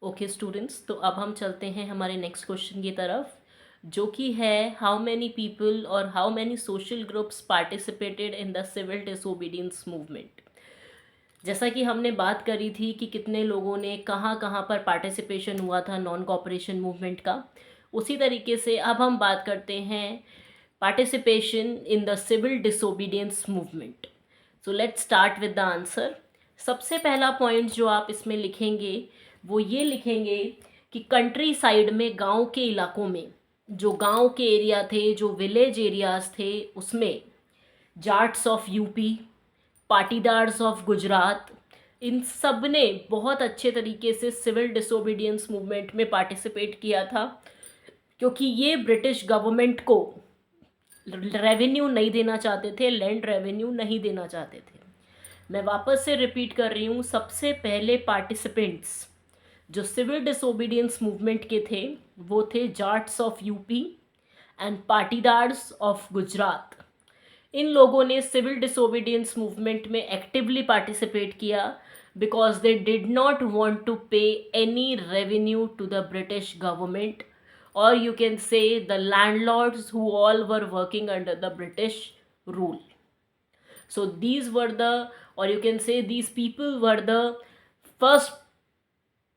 Okay students, तो अब हम चलते हैं हमारे नेक्स्ट क्वेश्चन की तरफ, जो कि है हाउ मैनी पीपल और how many social groups participated in the civil disobedience movement. जैसा कि हमने बात करी थी कि कितने लोगों ने कहाँ कहाँ पर पार्टिसिपेशन हुआ था नॉन कॉपरेशन मूवमेंट का, उसी तरीके से अब हम बात करते हैं participation in the civil disobedience movement. So let's start with the answer. सबसे पहला पॉइंट जो आप इसमें लिखेंगे वो ये लिखेंगे कि कंट्री साइड में, गांव के इलाकों में, जो गांव के एरिया थे, जो विलेज एरियाज थे, उसमें Jats of UP, Patidars of Gujarat, इन सब ने बहुत अच्छे तरीके से सिविल डिसोबीडियंस मूवमेंट में पार्टिसिपेट किया था, क्योंकि ये ब्रिटिश गवर्नमेंट को रेवेन्यू नहीं देना चाहते थे, लैंड रेवेन्यू नहीं देना चाहते थे। मैं वापस से रिपीट कर रही हूँ, सबसे पहले पार्टिसिपेंट्स जो सिविल डिसोबीडियंस मूवमेंट के थे वो थे Jats of UP and Patidars of Gujarat. इन लोगों ने सिविल डिसोबीडियंस मूवमेंट में एक्टिवली पार्टिसिपेट किया because they did not want to pay any revenue to the British government, or you can say the landlords who all were working under the British rule. So these were the, or you can say these people were the first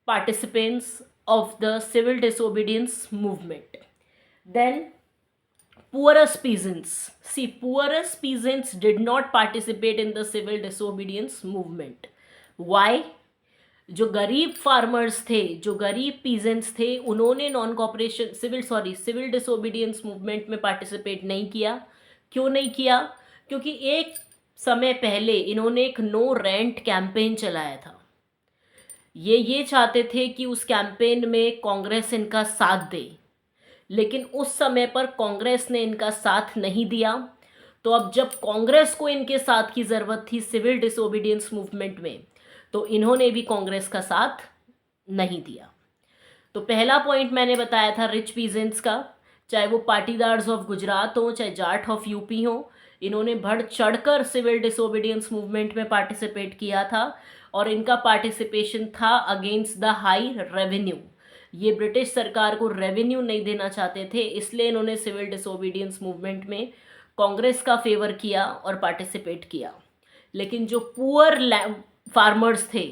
participants of the civil disobedience movement. Then poorest peasants. See, poorest peasants did not participate in the civil disobedience movement. Why? जो गरीब farmers थे, जो गरीब peasants थे, उन्होंने non cooperation civil disobedience movement में participate नहीं किया। क्यों नहीं किया? क्योंकि एक समय पहले इन्होंने एक नो रेंट कैंपेन चलाया था। ये चाहते थे कि उस कैंपेन में कांग्रेस इनका साथ दे, लेकिन उस समय पर कांग्रेस ने इनका साथ नहीं दिया। तो अब जब कांग्रेस को इनके साथ की ज़रूरत थी सिविल डिसोबीडियंस मूवमेंट में, तो इन्होंने भी कांग्रेस का साथ नहीं दिया। तो पहला पॉइंट मैंने बताया था रिच पीजेंट्स का, चाहे वो पाटीदार्स ऑफ गुजरात हो, चाहे जाट ऑफ यूपी हो, इन्होंने बढ़ चढ़कर सिविल डिसोबीडियंस मूवमेंट में पार्टिसिपेट किया था और इनका पार्टिसिपेशन था अगेंस्ट द हाई रेवेन्यू। ये ब्रिटिश सरकार को रेवेन्यू नहीं देना चाहते थे, इसलिए इन्होंने सिविल डिसोबीडियंस मूवमेंट में कांग्रेस का फेवर किया और पार्टिसिपेट किया। लेकिन जो पुअर फार्मर्स थे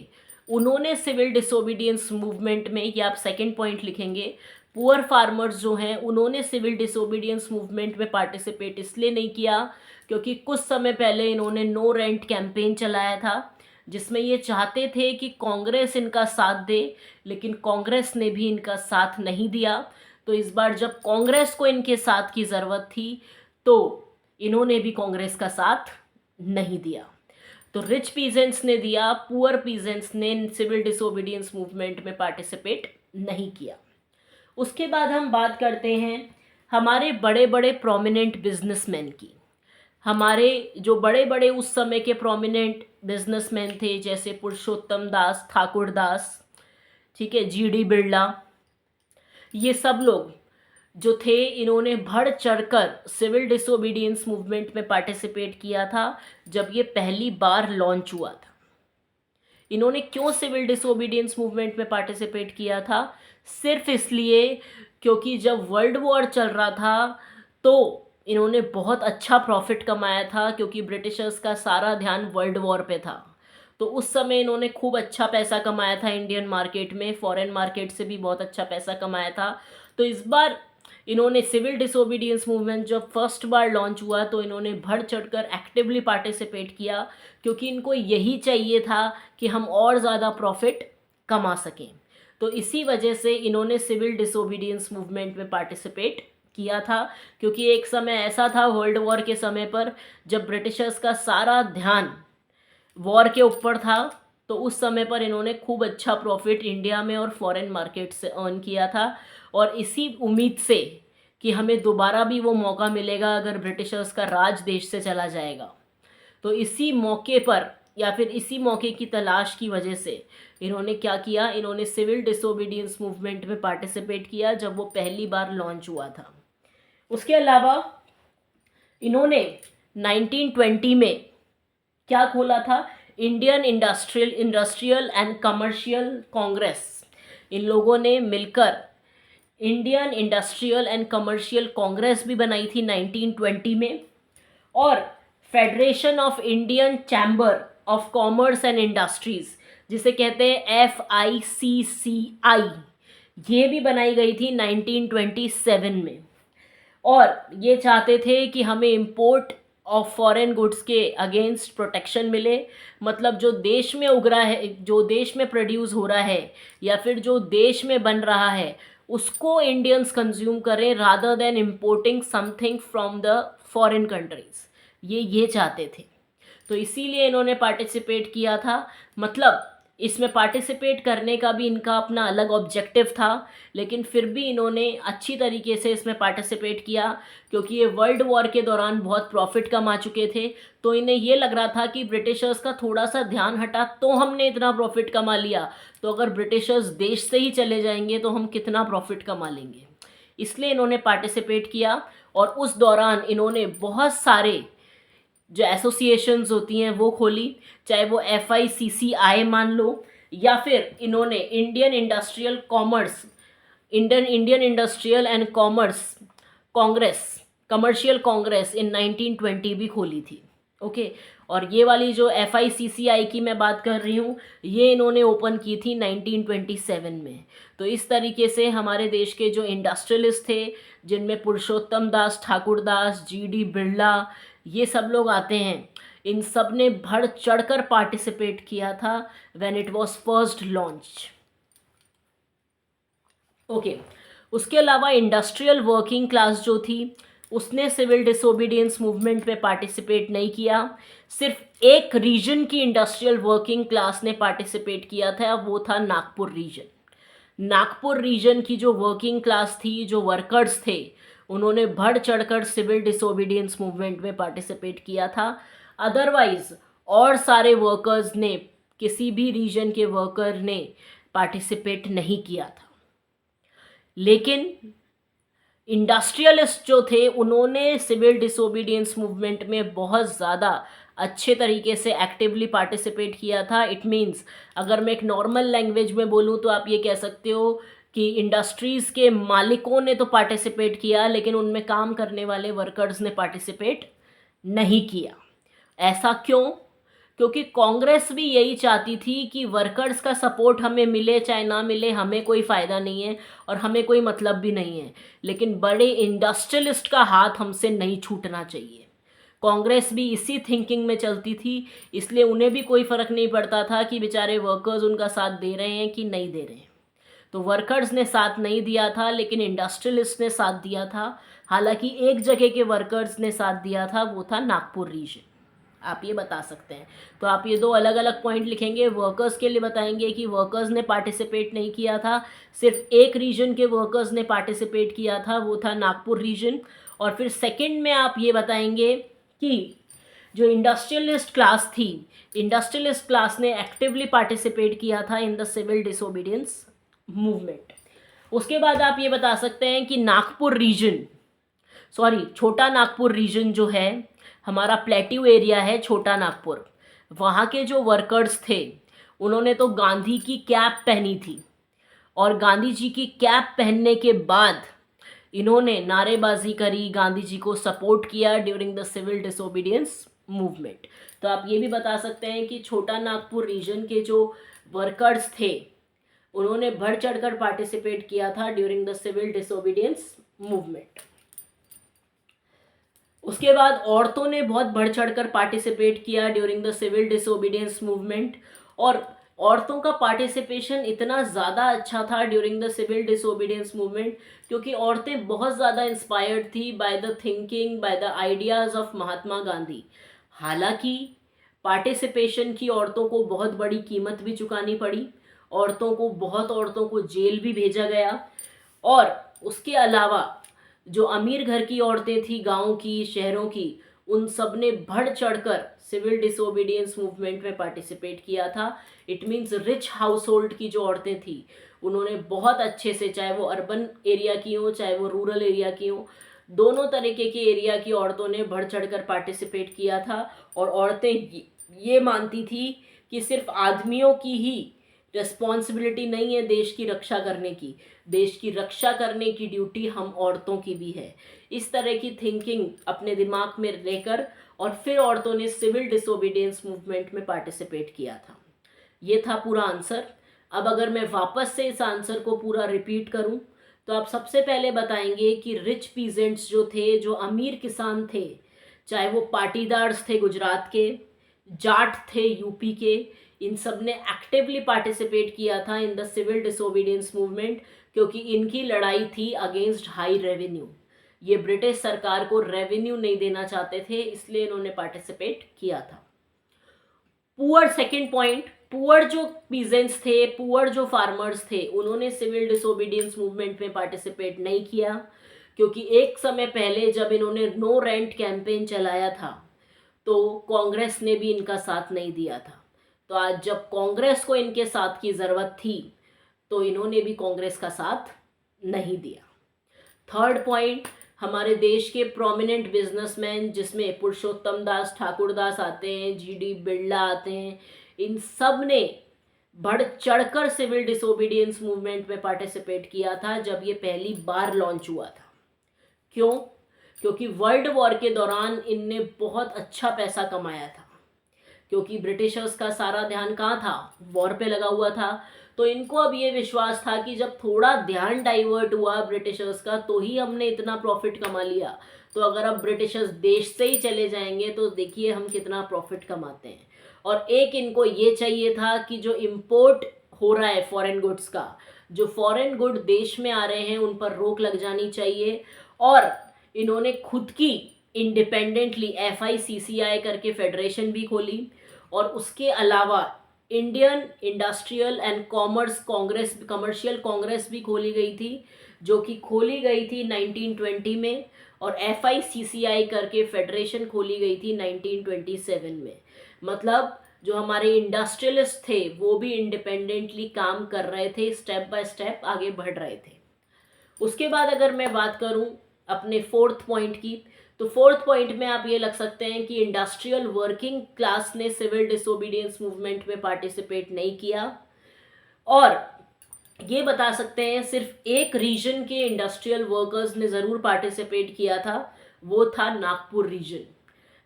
उन्होंने सिविल डिसोबीडियंस मूवमेंट में, ये आप सेकंड पॉइंट लिखेंगे, पुअर फार्मर्स जो हैं उन्होंने सिविल डिसोबीडियंस मूवमेंट में पार्टिसिपेट इसलिए नहीं किया क्योंकि कुछ समय पहले इन्होंने नो रेंट कैंपेन चलाया था, जिसमें ये चाहते थे कि कांग्रेस इनका साथ दे, लेकिन कांग्रेस ने भी इनका साथ नहीं दिया। तो इस बार जब कांग्रेस को इनके साथ की ज़रूरत थी तो इन्होंने भी कांग्रेस का साथ नहीं दिया। तो रिच पीजेंट्स ने दिया, पुअर पीजेंट्स ने सिविल डिसोबीडियंस मूवमेंट में पार्टिसिपेट नहीं किया। उसके बाद हम बात करते हैं हमारे बड़े बड़े प्रोमिनेंट बिजनेसमैन की। हमारे जो बड़े बड़े उस समय के प्रोमिनेंट बिजनेसमैन थे, जैसे पुरुषोत्तम दास, ठाकुर दास, ठीक है, जीडी बिरला, ये सब लोग जो थे इन्होंने बढ़ चढ़कर सिविल डिसोबीडियंस मूवमेंट में पार्टिसिपेट किया था जब ये पहली बार लॉन्च हुआ था। इन्होंने क्यों सिविल डिसोबीडियंस मूवमेंट में पार्टिसिपेट किया था? सिर्फ इसलिए क्योंकि जब वर्ल्ड वॉर चल रहा था तो इन्होंने बहुत अच्छा प्रॉफिट कमाया था, क्योंकि ब्रिटिशर्स का सारा ध्यान वर्ल्ड वॉर पे था। तो उस समय इन्होंने खूब अच्छा पैसा कमाया था इंडियन मार्केट में, फॉरेन मार्केट से भी बहुत अच्छा पैसा कमाया था। तो इस बार इन्होंने सिविल डिसोबीडियंस मूवमेंट जब फर्स्ट बार लॉन्च हुआ तो इन्होंने बढ़ चढ़कर एक्टिवली पार्टिसिपेट किया, क्योंकि इनको यही चाहिए था कि हम और ज़्यादा प्रॉफिट कमा सकें। तो इसी वजह से इन्होंने सिविल डिसोबीडियंस मूवमेंट में पार्टिसिपेट किया था, क्योंकि एक समय ऐसा था वर्ल्ड वॉर के समय पर जब ब्रिटिशर्स का सारा ध्यान वॉर के ऊपर था, तो उस समय पर इन्होंने खूब अच्छा प्रॉफिट इंडिया में और फॉरेन मार्केट से अर्न किया था। और इसी उम्मीद से कि हमें दोबारा भी वो मौका मिलेगा अगर ब्रिटिशर्स का राज देश से चला जाएगा, तो इसी मौके पर या फिर इसी मौके की तलाश की वजह से इन्होंने क्या किया, इन्होंने सिविल डिसोबीडियंस मूवमेंट में पार्टिसिपेट किया जब वो पहली बार लॉन्च हुआ था। उसके अलावा इन्होंने 1920 में क्या खोला था? Indian industrial and commercial Congress. इन लोगों ने मिलकर Indian industrial and commercial Congress भी बनाई थी 1920 में, और federation of Indian chamber of commerce and industries, जिसे कहते हैं FICCI, ये भी बनाई गई थी 1927 में। और ये चाहते थे कि हमें इंपोर्ट ऑफ फॉरेन गुड्स के अगेंस्ट प्रोटेक्शन मिले, मतलब जो देश में उग रहा है, जो देश में प्रोड्यूस हो रहा है या फिर जो देश में बन रहा है, उसको इंडियंस कंज्यूम करें rather than importing something from the foreign countries. ये चाहते थे, तो इसीलिए इन्होंने पार्टिसिपेट किया था। मतलब इसमें पार्टिसिपेट करने का भी इनका अपना अलग ऑब्जेक्टिव था, लेकिन फिर भी इन्होंने अच्छी तरीके से इसमें पार्टिसिपेट किया, क्योंकि ये वर्ल्ड वॉर के दौरान बहुत प्रॉफिट कमा चुके थे। तो इन्हें ये लग रहा था कि ब्रिटिशर्स का थोड़ा सा ध्यान हटा तो हमने इतना प्रॉफिट कमा लिया, तो अगर ब्रिटिशर्स देश से ही चले जाएंगे तो हम कितना प्रॉफिट कमा लेंगे। इसलिए इन्होंने पार्टिसिपेट किया, और उस दौरान इन्होंने बहुत सारे जो एसोसिएशंस होती हैं वो खोली, चाहे वो FICCI मान लो, या फिर इन्होंने Indian industrial commerce, Indian industrial and commerce Congress, commercial Congress in 1920 भी खोली थी। ओके, और ये वाली जो FICCI की मैं बात कर रही हूँ, ये इन्होंने ओपन की थी 1927 में। तो इस तरीके से हमारे देश के जो इंडस्ट्रियलिस्ट थे, जिनमें पुरुषोत्तम दास ठाकुरदास, GD बिरला, ये सब लोग आते हैं, इन सब ने बढ़ चढ़कर पार्टिसिपेट किया था when it was first launch. Okay, उसके अलावा इंडस्ट्रियल वर्किंग क्लास जो थी, उसने सिविल डिसोबीडियंस मूवमेंट में पार्टिसिपेट नहीं किया। सिर्फ एक रीजन की इंडस्ट्रियल वर्किंग क्लास ने पार्टिसिपेट किया था, वो था नागपुर रीजन। नागपुर रीजन की जो वर्किंग क्लास थी, जो वर्कर्स थे, उन्होंने बढ़ चढ़कर सिविल डिसोबीडियंस मूवमेंट में पार्टिसिपेट किया था। अदरवाइज और सारे वर्कर्स ने, किसी भी रीजन के वर्कर ने पार्टिसिपेट नहीं किया था। लेकिन इंडस्ट्रियलिस्ट जो थे, उन्होंने सिविल डिसोबीडियंस मूवमेंट में बहुत ज़्यादा अच्छे तरीके से एक्टिवली पार्टिसिपेट किया था। इट मीन्स, अगर मैं एक नॉर्मल लैंग्वेज में बोलूँ तो आप ये कह सकते हो कि इंडस्ट्रीज़ के मालिकों ने तो पार्टिसिपेट किया, लेकिन उनमें काम करने वाले वर्कर्स ने पार्टिसिपेट नहीं किया। ऐसा क्यों? क्योंकि कांग्रेस भी यही चाहती थी कि वर्कर्स का सपोर्ट हमें मिले चाहे ना मिले, हमें कोई फ़ायदा नहीं है और हमें कोई मतलब भी नहीं है, लेकिन बड़े इंडस्ट्रियलिस्ट का हाथ हमसे नहीं छूटना चाहिए। कांग्रेस भी इसी थिंकिंग में चलती थी, इसलिए उन्हें भी कोई फ़र्क नहीं पड़ता था कि बेचारे वर्कर्स उनका साथ दे रहे हैं कि नहीं दे रहे हैं। तो वर्कर्स ने साथ नहीं दिया था, लेकिन इंडस्ट्रियलिस्ट ने साथ दिया था। हालांकि एक जगह के वर्कर्स ने साथ दिया था, वो था नागपुर रीजन। आप ये बता सकते हैं। तो आप ये दो अलग अलग पॉइंट लिखेंगे। वर्कर्स के लिए बताएंगे कि वर्कर्स ने पार्टिसिपेट नहीं किया था, सिर्फ एक रीजन के वर्कर्स ने पार्टिसिपेट किया था, वो था नागपुर रीजन। और फिर सेकंड में आप ये बताएंगे कि जो इंडस्ट्रियलिस्ट क्लास थी, इंडस्ट्रियलिस्ट क्लास ने एक्टिवली पार्टिसिपेट किया था in the civil disobedience movement. उसके बाद आप ये बता सकते हैं कि नागपुर रीजन, छोटा नागपुर रीजन जो है, हमारा प्लेट्यू एरिया है छोटा नागपुर, वहाँ के जो वर्कर्स थे, उन्होंने तो गांधी की कैप पहनी थी, और गांधी जी की कैप पहनने के बाद इन्होंने नारेबाजी करी, गांधी जी को सपोर्ट किया during the civil disobedience movement. तो आप ये भी बता सकते हैं कि छोटा नागपुर रीजन के जो वर्कर्स थे, उन्होंने बढ़ चढ़कर पार्टिसिपेट किया था during the civil disobedience movement. उसके बाद औरतों ने बहुत बढ़ चढ़कर पार्टिसिपेट किया during the civil disobedience movement, और औरतों का पार्टिसिपेशन इतना ज़्यादा अच्छा था during the civil disobedience movement, क्योंकि औरतें बहुत ज़्यादा इंस्पायर्ड थी by the thinking, by the ideas of Mahatma Gandhi. हालांकि पार्टिसिपेशन की औरतों को बहुत बड़ी कीमत भी चुकानी पड़ी, बहुत औरतों को जेल भी भेजा गया, और उसके अलावा जो अमीर घर की औरतें थी, गाँव की, शहरों की, उन सब ने बढ़ चढ़कर सिविल डिसोबीडियंस मूवमेंट में पार्टिसिपेट किया था। It means rich house hold की जो औरतें थी, उन्होंने बहुत अच्छे से, चाहे वो अर्बन एरिया की हो चाहे वो रूरल एरिया की हो, दोनों तरीके के एरिया की औरतों ने बढ़ चढ़कर पार्टिसिपेट किया था। और औरतें ये मानती थी कि सिर्फ आदमियों की ही रिस्पॉन्सिबिलिटी नहीं है देश की रक्षा करने की, देश की रक्षा करने की ड्यूटी हम औरतों की भी है। इस तरह की थिंकिंग अपने दिमाग में लेकर और फिर औरतों ने सिविल डिसोबीडियंस मूवमेंट में पार्टिसिपेट किया था। ये था पूरा आंसर। अब अगर मैं वापस से इस आंसर को पूरा रिपीट करूं तो आप सबसे पहले बताएंगे कि रिच पीजेंट्स जो थे, जो अमीर किसान थे, चाहे वो पाटीदार्स थे गुजरात के, जाट थे यूपी के, इन सब ने एक्टिवली पार्टिसिपेट किया था in the civil disobedience movement, क्योंकि इनकी लड़ाई थी अगेंस्ट हाई रेवेन्यू। ये ब्रिटिश सरकार को रेवेन्यू नहीं देना चाहते थे, इसलिए इन्होंने पार्टिसिपेट किया था। पुअर, सेकंड पॉइंट, पुअर जो पीजेंट्स थे, पुअर जो फार्मर्स थे, उन्होंने सिविल डिसोबीडियंस मूवमेंट में पार्टिसिपेट नहीं किया, क्योंकि एक समय पहले जब इन्होंने नो रेंट कैंपेन चलाया था तो कांग्रेस ने भी इनका साथ नहीं दिया था। तो आज जब कांग्रेस को इनके साथ की ज़रूरत थी तो इन्होंने भी कांग्रेस का साथ नहीं दिया। थर्ड पॉइंट, हमारे देश के प्रोमिनेंट बिजनेसमैन जिसमें पुरुषोत्तम दास ठाकुरदास आते हैं, जीडी बिरला आते हैं, इन सब ने बढ़ चढ़कर सिविल डिसोबीडियंस मूवमेंट में पार्टिसिपेट किया था जब ये पहली बार लॉन्च हुआ था। क्यों? क्योंकि वर्ल्ड वॉर के दौरान इनने बहुत अच्छा पैसा कमाया था, क्योंकि ब्रिटिशर्स का सारा ध्यान कहाँ था? वॉर पे लगा हुआ था। तो इनको अब ये विश्वास था कि जब थोड़ा ध्यान डाइवर्ट हुआ ब्रिटिशर्स का तो ही हमने इतना प्रॉफिट कमा लिया, तो अगर अब ब्रिटिशर्स देश से ही चले जाएंगे तो देखिए हम कितना प्रॉफिट कमाते हैं। और एक इनको ये चाहिए था कि जो इम्पोर्ट हो रहा है फॉरेन गुड्स का, जो फॉरेन गुड देश में आ रहे हैं उन पर रोक लग जानी चाहिए। और इन्होंने खुद की इंडिपेंडेंटली FICCI करके फेडरेशन भी खोली, और उसके अलावा Indian industrial and commerce Congress, commercial Congress भी खोली गई थी, जो कि खोली गई थी 1920 में, और FICCI करके फेडरेशन खोली गई थी 1927 में। मतलब जो हमारे इंडस्ट्रियलिस्ट थे वो भी इंडिपेंडेंटली काम कर रहे थे, स्टेप बाय स्टेप आगे बढ़ रहे थे। उसके बाद अगर मैं बात करूं अपने फोर्थ पॉइंट की, तो फोर्थ पॉइंट में आप ये लग सकते हैं कि इंडस्ट्रियल वर्किंग क्लास ने सिविल डिसोबीडियंस मूवमेंट में पार्टिसिपेट नहीं किया, और ये बता सकते हैं सिर्फ एक रीजन के इंडस्ट्रियल वर्कर्स ने ज़रूर पार्टिसिपेट किया था, वो था नागपुर रीजन।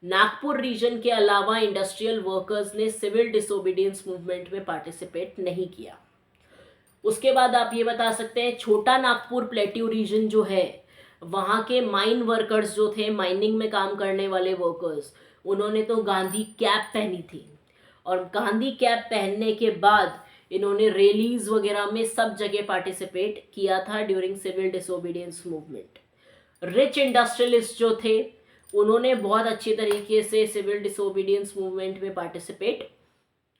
नागपुर रीजन के अलावा इंडस्ट्रियल वर्कर्स ने सिविल डिसोबीडियंस मूवमेंट में पार्टिसिपेट नहीं किया। उसके बाद आप ये बता सकते हैं छोटा नागपुर प्लेट्यू रीजन जो है, वहाँ के माइन वर्कर्स जो थे, माइनिंग में काम करने वाले वर्कर्स, उन्होंने तो गांधी कैप पहनी थी, और गांधी कैप पहनने के बाद इन्होंने रैलीज वगैरह में सब जगह पार्टिसिपेट किया था during civil disobedience movement. Rich industrialist जो थे उन्होंने बहुत अच्छी तरीके से सिविल डिसोबीडियंस मूवमेंट में पार्टिसिपेट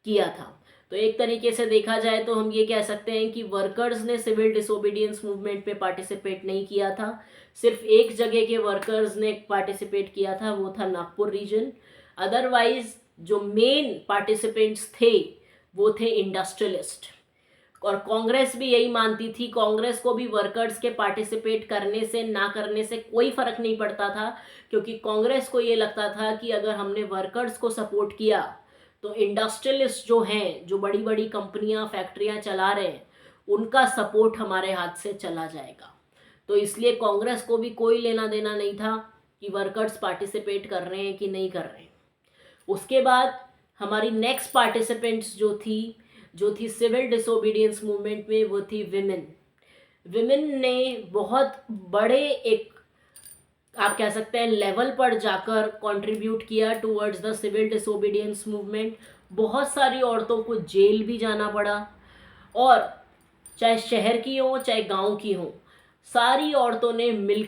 किया था। तो एक तरीके से देखा जाए तो हम ये कह सकते हैं कि वर्कर्स ने सिविल डिसोबीडियंस मूवमेंट में पार्टिसिपेट नहीं किया था, सिर्फ एक जगह के वर्कर्स ने पार्टिसिपेट किया था, वो था नागपुर रीजन। अदरवाइज जो मेन पार्टिसिपेंट्स थे वो थे इंडस्ट्रियलिस्ट, और कांग्रेस भी यही मानती थी। कांग्रेस को भी वर्कर्स के पार्टिसिपेट करने से ना करने से कोई फर्क नहीं पड़ता था, क्योंकि कांग्रेस को ये लगता था कि अगर हमने वर्कर्स को सपोर्ट किया तो इंडस्ट्रियलिस्ट जो हैं, जो बड़ी बड़ी कंपनियां फैक्ट्रियां चला रहे हैं, उनका सपोर्ट हमारे हाथ से चला जाएगा। तो इसलिए कांग्रेस को भी कोई लेना देना नहीं था कि वर्कर्स पार्टिसिपेट कर रहे हैं कि नहीं कर रहे हैं। उसके बाद हमारी नेक्स्ट पार्टिसिपेंट्स जो थी सिविल डिसोबीडियंस मूवमेंट में, वो थी विमेन। विमेन ने बहुत बड़े एक आप कह सकते हैं लेवल पर जाकर कंट्रीब्यूट किया towards the civil disobedience movement. बहुत सारी औरतों को जेल भी जाना पड़ा, और चाहे शहर की हो चाहे गांव की हो, सारी औरतों ने मिल